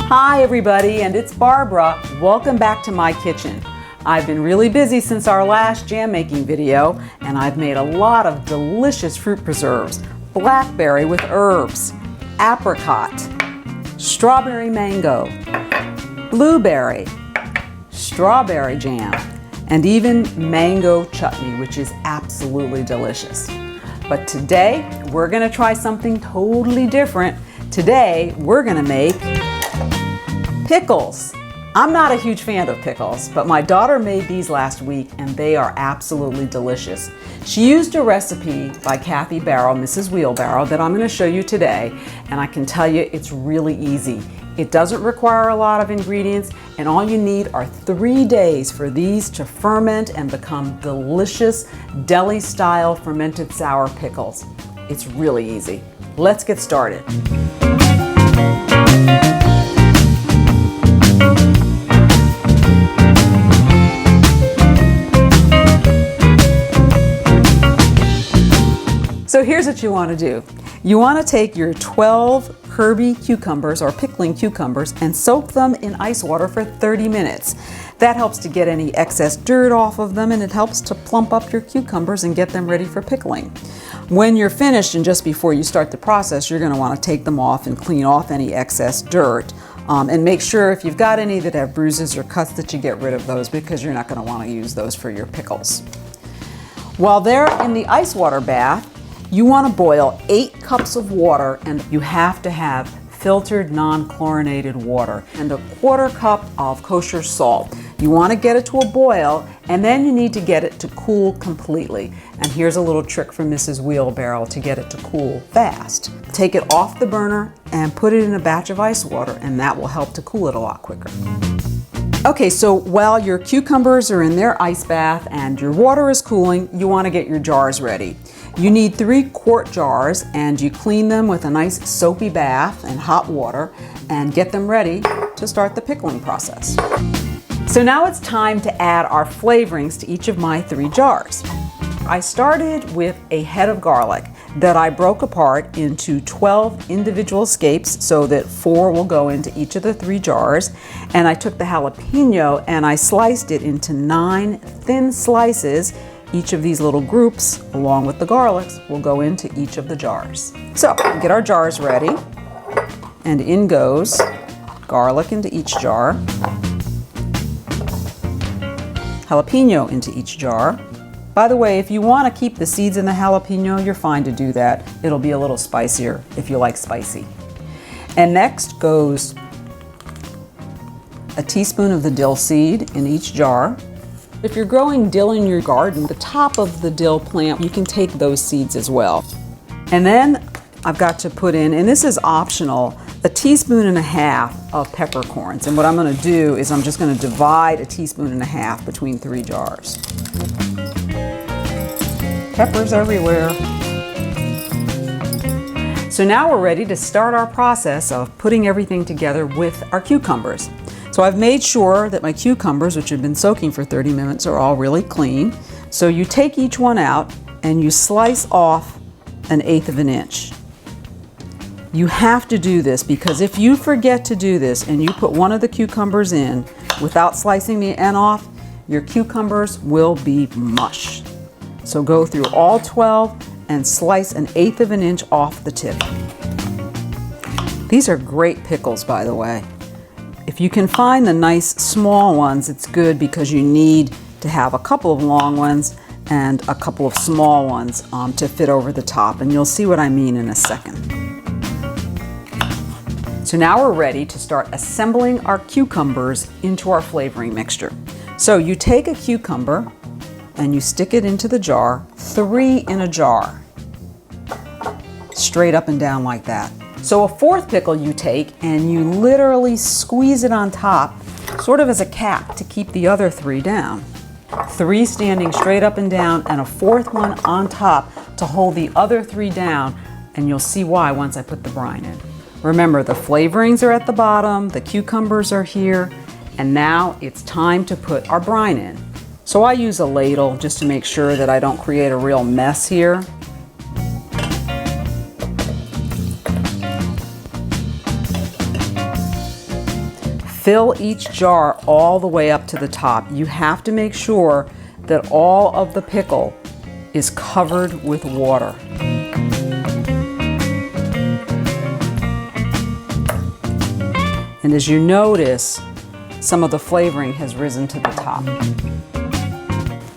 Hi everybody, and it's Barbara. Welcome back to my kitchen. I've been really busy since our last jam making video, and I've made a lot of delicious fruit preserves. Blackberry with herbs, apricot, strawberry mango, blueberry, strawberry jam, and even mango chutney, which is absolutely delicious. But today, we're gonna try something totally different. Today, we're gonna make pickles. I'm not a huge fan of pickles, but my daughter made these last week and they are absolutely delicious. She used a recipe by Kathy Barrow, Mrs. Wheelbarrow, that I'm going to show you today, and I can tell you it's really easy. It doesn't require a lot of ingredients, and all you need are 3 days for these to ferment and become delicious deli-style fermented sour pickles. It's really easy. Let's get started. So here's what you want to do. You want to take your 12 herby cucumbers or pickling cucumbers and soak them in ice water for 30 minutes. That helps to get any excess dirt off of them, and it helps to plump up your cucumbers and get them ready for pickling. When you're finished and just before you start the process, you're going to want to take them off and clean off any excess dirt. And make sure if you've got any that have bruises or cuts that you get rid of those, because you're not going to want to use those for your pickles. While they're in the ice water bath, you want to boil 8 cups of water, and you have to have filtered non-chlorinated water and a 1/4 cup of kosher salt. You want to get it to a boil, and then you need to get it to cool completely. And here's a little trick from Mrs. Wheelbarrow to get it to cool fast. Take it off the burner and put it in a batch of ice water, and that will help to cool it a lot quicker. Okay, so while your cucumbers are in their ice bath and your water is cooling, you want to get your jars ready. You need 3-quart jars, and you clean them with a nice soapy bath and hot water and get them ready to start the pickling process. So now it's time to add our flavorings to each of my 3 jars. I started with a head of garlic that I broke apart into 12 individual scapes so that 4 will go into each of the 3 jars. And I took the jalapeno and I sliced it into 9 thin slices. Each of these little groups, along with the garlics, will go into each of the jars. So, get our jars ready, and in goes garlic into each jar, jalapeno into each jar. By the way, if you want to keep the seeds in the jalapeno, you're fine to do that. It'll be a little spicier if you like spicy. And next goes a teaspoon of the dill seed in each jar. If you're growing dill in your garden, the top of the dill plant, you can take those seeds as well. And then I've got to put in, and this is optional, a 1.5 teaspoons of peppercorns. And what I'm going to do is I'm just going to divide a 1.5 teaspoons between 3 jars. Peppers everywhere. So now we're ready to start our process of putting everything together with our cucumbers. So I've made sure that my cucumbers, which have been soaking for 30 minutes, are all really clean. So you take each one out and you slice off 1/8 inch. You have to do this because if you forget to do this and you put one of the cucumbers in without slicing the end off, your cucumbers will be mush. So go through all 12 and slice 1/8 inch off the tip. These are great pickles, by the way. If you can find the nice small ones, it's good because you need to have a couple of long ones and a couple of small ones to fit over the top, and you'll see what I mean in a second. So now we're ready to start assembling our cucumbers into our flavoring mixture. So you take a cucumber and you stick it into the jar, 3 in a jar, straight up and down like that. So a 4th pickle you take and you literally squeeze it on top, sort of as a cap to keep the other 3 down. 3 standing straight up and down, and a 4th one on top to hold the other 3 down, and you'll see why once I put the brine in. Remember, the flavorings are at the bottom, the cucumbers are here, and now it's time to put our brine in. So I use a ladle just to make sure that I don't create a real mess here. Fill each jar all the way up to the top. You have to make sure that all of the pickle is covered with water. And as you notice, some of the flavoring has risen to the top.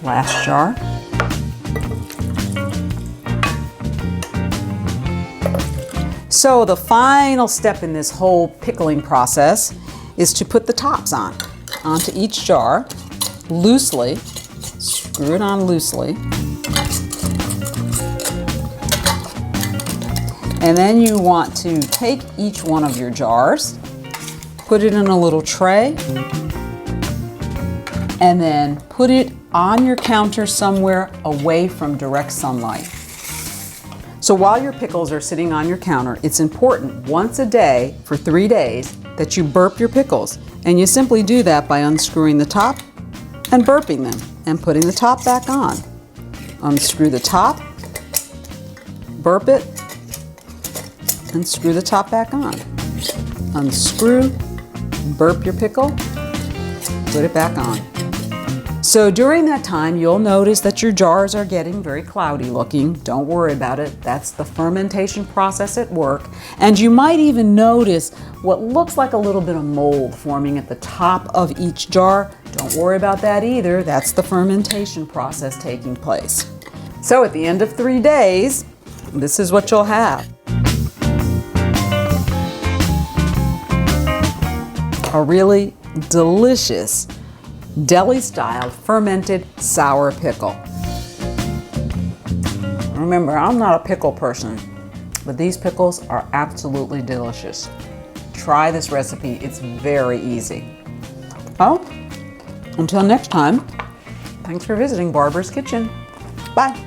Last jar. So the final step in this whole pickling process is to put the tops onto each jar loosely. Screw it on loosely. And then you want to take each one of your jars, put it in a little tray, and then put it on your counter somewhere away from direct sunlight. So while your pickles are sitting on your counter, it's important once a day for 3 days that you burp your pickles. And you simply do that by unscrewing the top and burping them and putting the top back on. Unscrew the top, burp it, and screw the top back on. Unscrew, burp your pickle, put it back on. So during that time, you'll notice that your jars are getting very cloudy looking. Don't worry about it. That's the fermentation process at work. And you might even notice what looks like a little bit of mold forming at the top of each jar. Don't worry about that either. That's the fermentation process taking place. So at the end of 3 days, this is what you'll have. A really delicious deli-style fermented sour pickle. Remember, I'm not a pickle person, but these pickles are absolutely delicious. Try this recipe, it's very easy. Well, until next time, thanks for visiting Barbara's Kitchen. Bye.